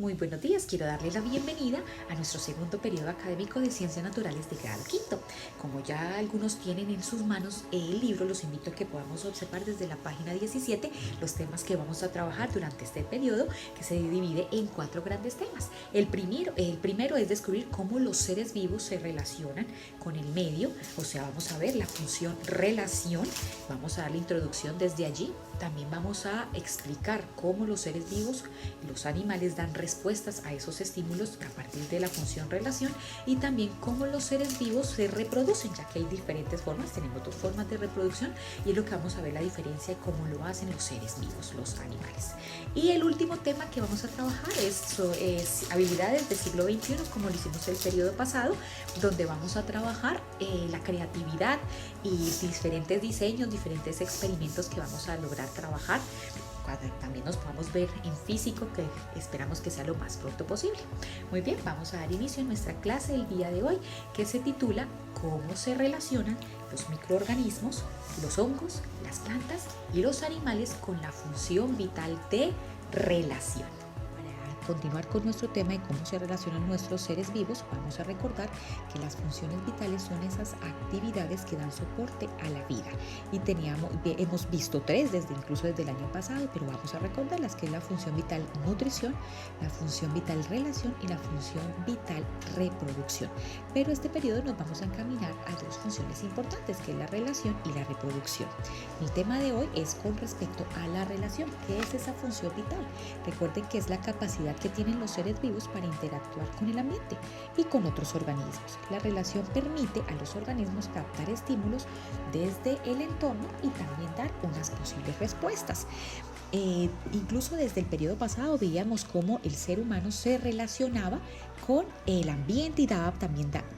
Muy buenos días, quiero darle la bienvenida a nuestro segundo periodo académico de Ciencias Naturales de grado quinto. Como ya algunos tienen en sus manos el libro, los invito a que podamos observar desde la página 17 los temas que vamos a trabajar durante este periodo, que se divide en 4 grandes temas. El primero es descubrir cómo los seres vivos se relacionan con el medio, o sea, vamos a ver la función relación, vamos a dar la introducción desde allí. También vamos a explicar cómo los seres vivos, los animales, dan respuestas a esos estímulos a partir de la función relación, y también cómo los seres vivos se reproducen, ya que hay diferentes formas, tenemos 2 formas de reproducción, y es lo que vamos a ver la diferencia de cómo lo hacen los seres vivos, los animales. Y el último tema que vamos a trabajar es habilidades del siglo XXI, como lo hicimos el periodo pasado, donde vamos a trabajar la creatividad y diferentes diseños, diferentes experimentos que vamos a lograr trabajar cuando también nos podamos ver en físico, que esperamos que sea lo más pronto posible. Muy bien, vamos a dar inicio a nuestra clase el día de hoy, que se titula ¿Cómo se relacionan los microorganismos, los hongos, las plantas y los animales con la función vital de relación? Continuar con nuestro tema de cómo se relacionan nuestros seres vivos, vamos a recordar que las funciones vitales son esas actividades que dan soporte a la vida, y hemos visto 3 incluso desde el año pasado, pero vamos a recordarlas, que es la función vital nutrición, la función vital relación y la función vital reproducción. Pero este periodo nos vamos a encaminar a 2 funciones importantes, que es la relación y la reproducción. El tema de hoy es con respecto a la relación. ¿Qué es esa función vital? Recuerden que es la capacidad que tienen los seres vivos para interactuar con el ambiente y con otros organismos. La relación permite a los organismos captar estímulos desde el entorno y también dar unas posibles respuestas. Incluso desde el periodo pasado veíamos cómo el ser humano se relacionaba con el ambiente y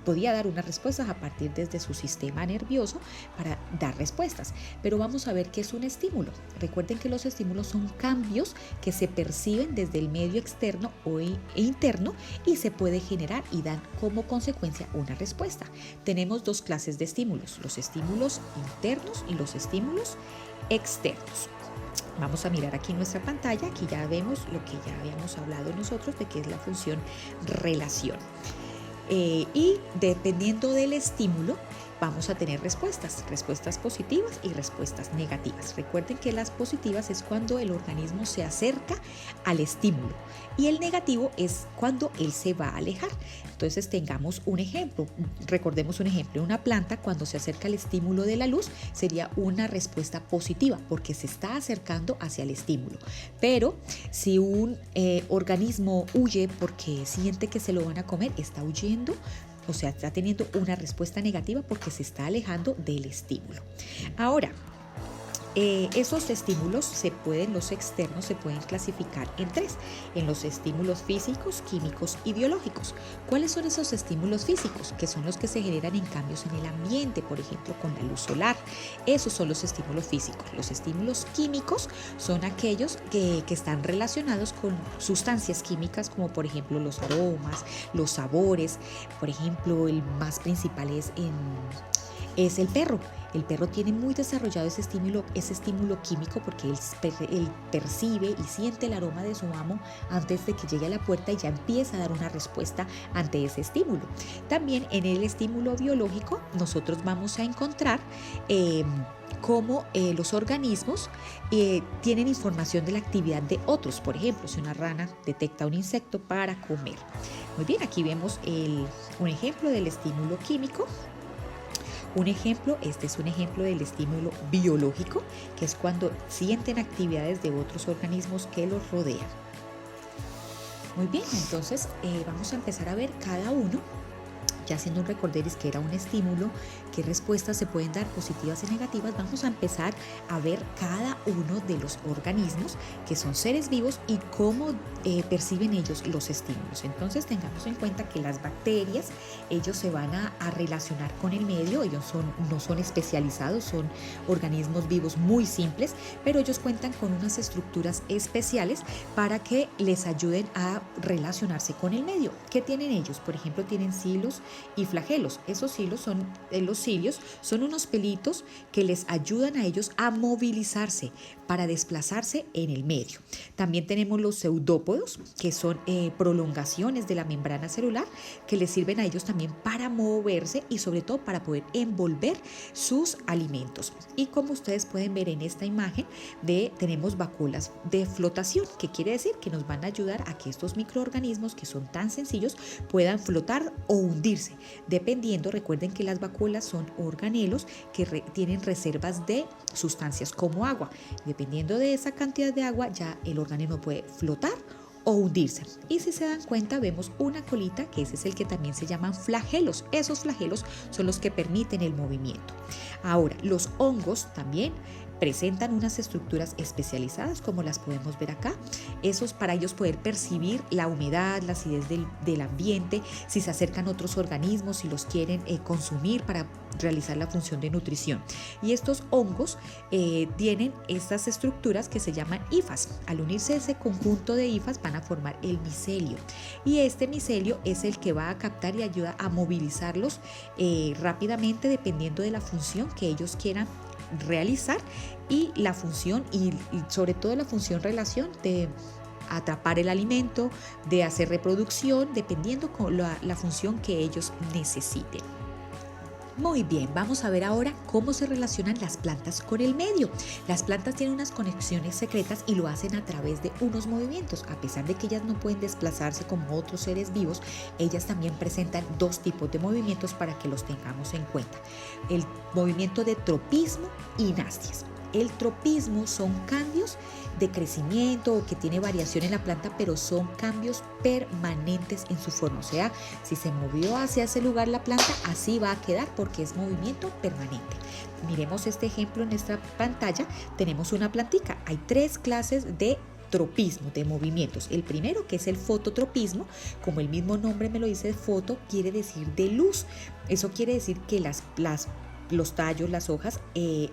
podía dar unas respuestas a partir desde su sistema nervioso para dar respuestas. Pero vamos a ver qué es un estímulo. Recuerden que los estímulos son cambios que se perciben desde el medio externo e interno, y se puede generar y dan como consecuencia una respuesta. Tenemos 2 clases de estímulos: los estímulos internos y los estímulos externos. Vamos a mirar aquí nuestra pantalla, aquí ya vemos lo que ya habíamos hablado nosotros de que es la función relación. Y dependiendo del estímulo vamos a tener respuestas positivas y respuestas negativas. Recuerden que las positivas es cuando el organismo se acerca al estímulo, y el negativo es cuando él se va a alejar. Entonces tengamos un ejemplo, recordemos un ejemplo: una planta cuando se acerca al estímulo de la luz sería una respuesta positiva porque se está acercando hacia el estímulo. Pero si un organismo huye porque siente que se lo van a comer, está huyendo, o sea, está teniendo una respuesta negativa porque se está alejando del estímulo. Ahora, esos estímulos los externos se pueden clasificar en 3, en los estímulos físicos, químicos y biológicos. ¿Cuáles son esos estímulos físicos? Que son los que se generan en cambios en el ambiente, por ejemplo, con la luz solar. Esos son los estímulos físicos. Los estímulos químicos son aquellos que están relacionados con sustancias químicas, como por ejemplo los aromas, los sabores. Por ejemplo, el más principal es el perro. El perro tiene muy desarrollado ese estímulo químico porque él percibe y siente el aroma de su amo antes de que llegue a la puerta, y ya empieza a dar una respuesta ante ese estímulo. También en el estímulo biológico nosotros vamos a encontrar cómo los organismos tienen información de la actividad de otros. Por ejemplo, si una rana detecta un insecto para comer. Muy bien, aquí vemos un ejemplo del estímulo químico. Este es un ejemplo del estímulo biológico, que es cuando sienten actividades de otros organismos que los rodean. Muy bien, entonces vamos a empezar a ver cada uno, ya haciendo un recorderis que era un estímulo, qué respuestas se pueden dar, positivas y negativas. Vamos a empezar a ver cada uno de los organismos que son seres vivos y cómo perciben ellos los estímulos. Entonces tengamos en cuenta que las bacterias, ellos se van a relacionar con el medio. Ellos no son especializados, son organismos vivos muy simples, pero ellos cuentan con unas estructuras especiales para que les ayuden a relacionarse con el medio. ¿Qué tienen ellos? Por ejemplo, tienen silos y flagelos. Esos hilos son, los cilios son unos pelitos que les ayudan a ellos a movilizarse para desplazarse en el medio. También tenemos los pseudópodos, que son prolongaciones de la membrana celular, que les sirven a ellos también para moverse y sobre todo para poder envolver sus alimentos. Y como ustedes pueden ver en esta imagen, tenemos vacuolas de flotación, que quiere decir que nos van a ayudar a que estos microorganismos que son tan sencillos puedan flotar o hundirse, dependiendo. Recuerden que las vacuolas son organelos que tienen reservas de sustancias como agua. Dependiendo de esa cantidad de agua, ya el organismo puede flotar o hundirse. Y si se dan cuenta, vemos una colita, que ese es el que también se llaman flagelos. Esos flagelos son los que permiten el movimiento. Ahora, los hongos también presentan unas estructuras especializadas, como las podemos ver acá. Esos para ellos poder percibir la humedad, la acidez del ambiente, si se acercan otros organismos, si los quieren consumir para realizar la función de nutrición. Y estos hongos tienen estas estructuras que se llaman hifas. Al unirse ese conjunto de hifas van a formar el micelio. Y este micelio es el que va a captar y ayuda a movilizarlos rápidamente, dependiendo de la función que ellos quieran realizar, y la función y sobre todo la función relación de atrapar el alimento, de hacer reproducción, dependiendo con la función que ellos necesiten. Muy bien, vamos a ver ahora cómo se relacionan las plantas con el medio. Las plantas tienen unas conexiones secretas y lo hacen a través de unos movimientos. A pesar de que ellas no pueden desplazarse como otros seres vivos, ellas también presentan dos tipos de movimientos para que los tengamos en cuenta. El movimiento de tropismo y nastias. El tropismo son cambios de crecimiento o que tiene variación en la planta, pero son cambios permanentes en su forma. O sea, si se movió hacia ese lugar la planta, así va a quedar porque es movimiento permanente. Miremos este ejemplo en nuestra pantalla. Tenemos una plantica. Hay 3 clases de tropismo, de movimientos. El primero, que es el fototropismo, como el mismo nombre me lo dice, foto quiere decir de luz. Eso quiere decir que los tallos, las hojas,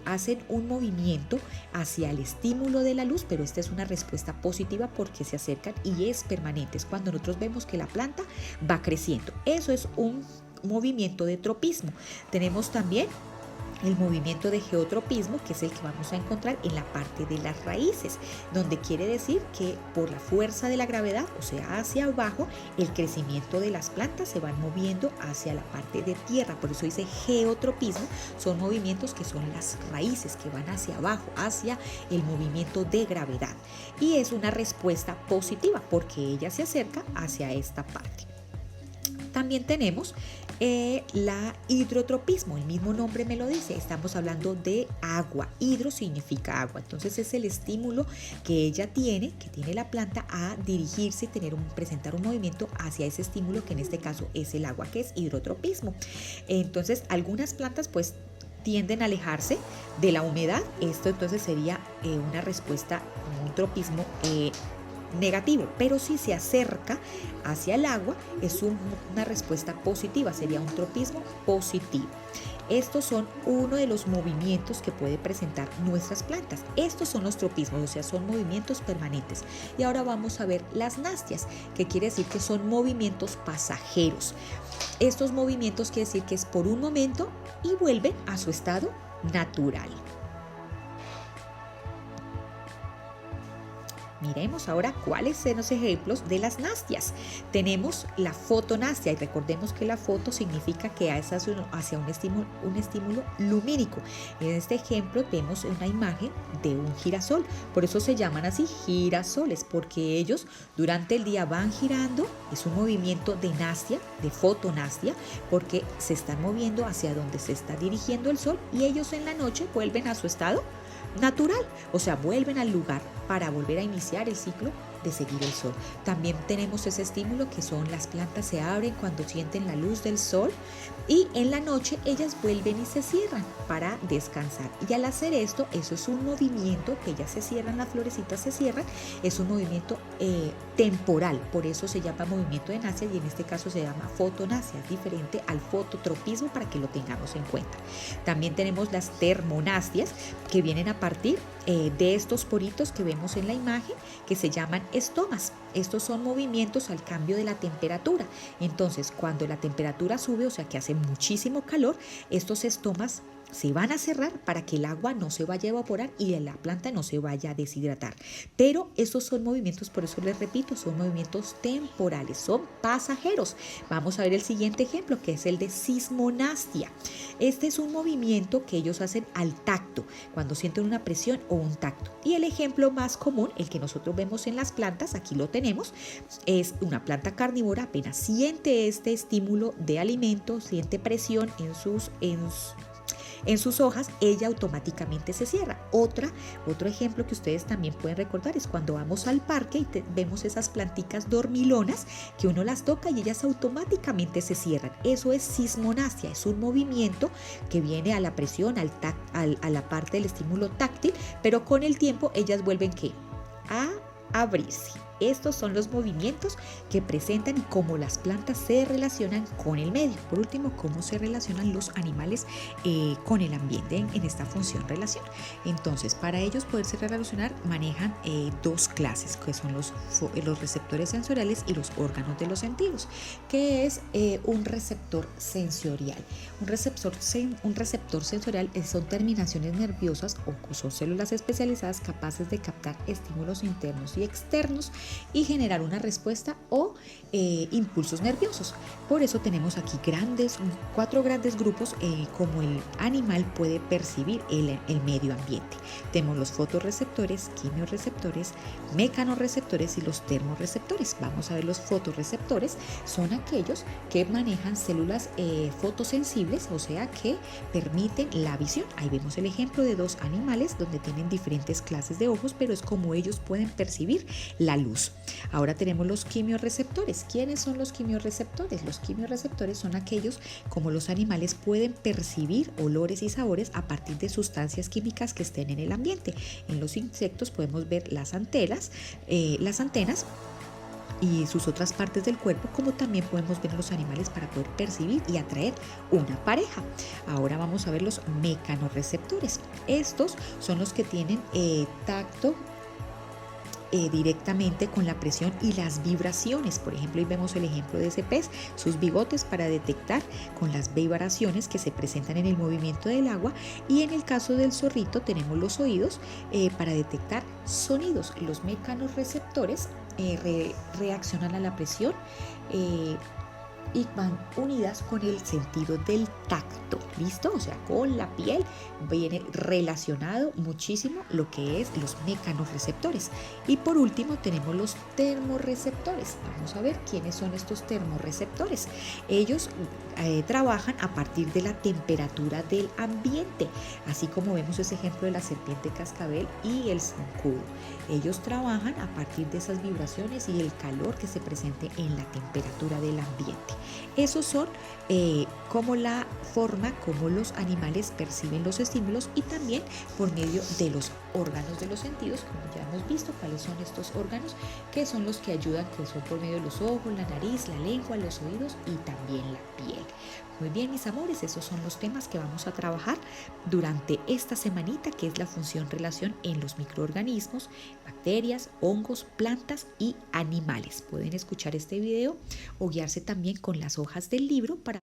hacen un movimiento hacia el estímulo de la luz, pero esta es una respuesta positiva porque se acercan y es permanente. Es cuando nosotros vemos que la planta va creciendo. Eso es un movimiento de tropismo. Tenemos también el movimiento de geotropismo, que es el que vamos a encontrar en la parte de las raíces, donde quiere decir que por la fuerza de la gravedad, o sea, hacia abajo, el crecimiento de las plantas se van moviendo hacia la parte de tierra. Por eso dice geotropismo, son movimientos que son las raíces que van hacia abajo, hacia el movimiento de gravedad. Y es una respuesta positiva porque ella se acerca hacia esta parte. También tenemos la hidrotropismo, el mismo nombre me lo dice, estamos hablando de agua. Hidro significa agua, entonces es el estímulo que ella tiene, que tiene la planta a dirigirse y presentar un movimiento hacia ese estímulo, que en este caso es el agua, que es hidrotropismo. Entonces algunas plantas pues tienden a alejarse de la humedad. Esto entonces sería una respuesta, un tropismo negativo, pero si se acerca hacia el agua es una respuesta positiva, sería un tropismo positivo. Estos son uno de los movimientos que puede presentar nuestras plantas. Estos son los tropismos, o sea, son movimientos permanentes. Y ahora vamos a ver las nastias, que quiere decir que son movimientos pasajeros. Estos movimientos quiere decir que es por un momento y vuelven a su estado natural. Miremos ahora cuáles son los ejemplos de las nastias. Tenemos la fotonastia, y recordemos que la foto significa que es hacia un estímulo lumínico. En este ejemplo vemos una imagen de un girasol, por eso se llaman así girasoles, porque ellos durante el día van girando, es un movimiento de nastia, de fotonastia, porque se están moviendo hacia donde se está dirigiendo el sol, y ellos en la noche vuelven a su estado natural, o sea, vuelven al lugar para volver a iniciar el ciclo de seguir el sol. También tenemos ese estímulo que son las plantas se abren cuando sienten la luz del sol, y en la noche ellas vuelven y se cierran para descansar. Y al hacer esto, eso es un movimiento que ellas se cierran, las florecitas se cierran, es un movimiento temporal, por eso se llama movimiento de nastia, y en este caso se llama fotonastia, es diferente al fototropismo, para que lo tengamos en cuenta. También tenemos las termonastias, que vienen a partir de estos poritos que vemos en la imagen, que se llaman estomas. Estos son movimientos al cambio de la temperatura. Entonces, cuando la temperatura sube, o sea que hace muchísimo calor, estos estomas se van a cerrar para que el agua no se vaya a evaporar y la planta no se vaya a deshidratar. Pero estos son movimientos, por eso les repito, son movimientos temporales, son pasajeros. Vamos a ver el siguiente ejemplo, que es el de sismonastia. Este es un movimiento que ellos hacen al tacto, cuando sienten una presión o un tacto. Y el ejemplo más común, el que nosotros vemos en las plantas, aquí lo tenemos, es una planta carnívora, apenas siente este estímulo de alimento, siente presión en sus hojas, ella automáticamente se cierra. Otro ejemplo que ustedes también pueden recordar es cuando vamos al parque y vemos esas planticas dormilonas que uno las toca y ellas automáticamente se cierran. Eso es sismonastia, es un movimiento que viene a la presión, a la parte del estímulo táctil, pero con el tiempo ellas vuelven ¿qué? A abrirse. Estos son los movimientos que presentan y cómo las plantas se relacionan con el medio. Por último, cómo se relacionan los animales con el ambiente en esta función relación. Entonces, para ellos poderse relacionar, manejan dos clases, que son los receptores sensoriales y los órganos de los sentidos. ¿Qué es un receptor sensorial? Un receptor sensorial son terminaciones nerviosas o son células especializadas capaces de captar estímulos internos y externos y generar una respuesta o impulsos nerviosos. Por eso tenemos aquí cuatro grandes grupos como el animal puede percibir el medio ambiente. Tenemos los fotorreceptores, quimiorreceptores, mecanorreceptores y los termorreceptores. Vamos a ver los fotorreceptores, son aquellos que manejan células fotosensibles, o sea que permiten la visión. Ahí vemos el ejemplo de dos animales donde tienen diferentes clases de ojos, pero es como ellos pueden percibir la luz. Ahora tenemos los quimiorreceptores. ¿Quiénes son los quimiorreceptores? Los quimiorreceptores son aquellos como los animales pueden percibir olores y sabores a partir de sustancias químicas que estén en el ambiente. En los insectos podemos ver las antenas y sus otras partes del cuerpo, como también podemos ver los animales para poder percibir y atraer una pareja. Ahora vamos a ver los mecanorreceptores. Estos son los que tienen tacto directamente con la presión y las vibraciones. Por ejemplo, ahí vemos el ejemplo de ese pez, sus bigotes para detectar con las vibraciones que se presentan en el movimiento del agua, y en el caso del zorrito tenemos los oídos para detectar sonidos. Los mecanorreceptores reaccionan a la presión y van unidas con el sentido del tacto, ¿listo? O sea, con la piel viene relacionado muchísimo lo que es los mecanorreceptores. Y por último tenemos los termorreceptores. Vamos a ver quiénes son estos termorreceptores. Ellos trabajan a partir de la temperatura del ambiente, así como vemos ese ejemplo de la serpiente cascabel y el zancudo. Ellos trabajan a partir de esas vibraciones y el calor que se presente en la temperatura del ambiente. Esos son como la forma como los animales perciben los estímulos, y también por medio de los órganos de los sentidos, como ya hemos visto cuáles son estos órganos, que son los que ayudan, que son por medio de los ojos, la nariz, la lengua, los oídos y también la piel. Muy bien, mis amores, esos son los temas que vamos a trabajar durante esta semanita, que es la función-relación en los microorganismos, bacterias, hongos, plantas y animales. Pueden escuchar este video o guiarse también con las hojas del libro para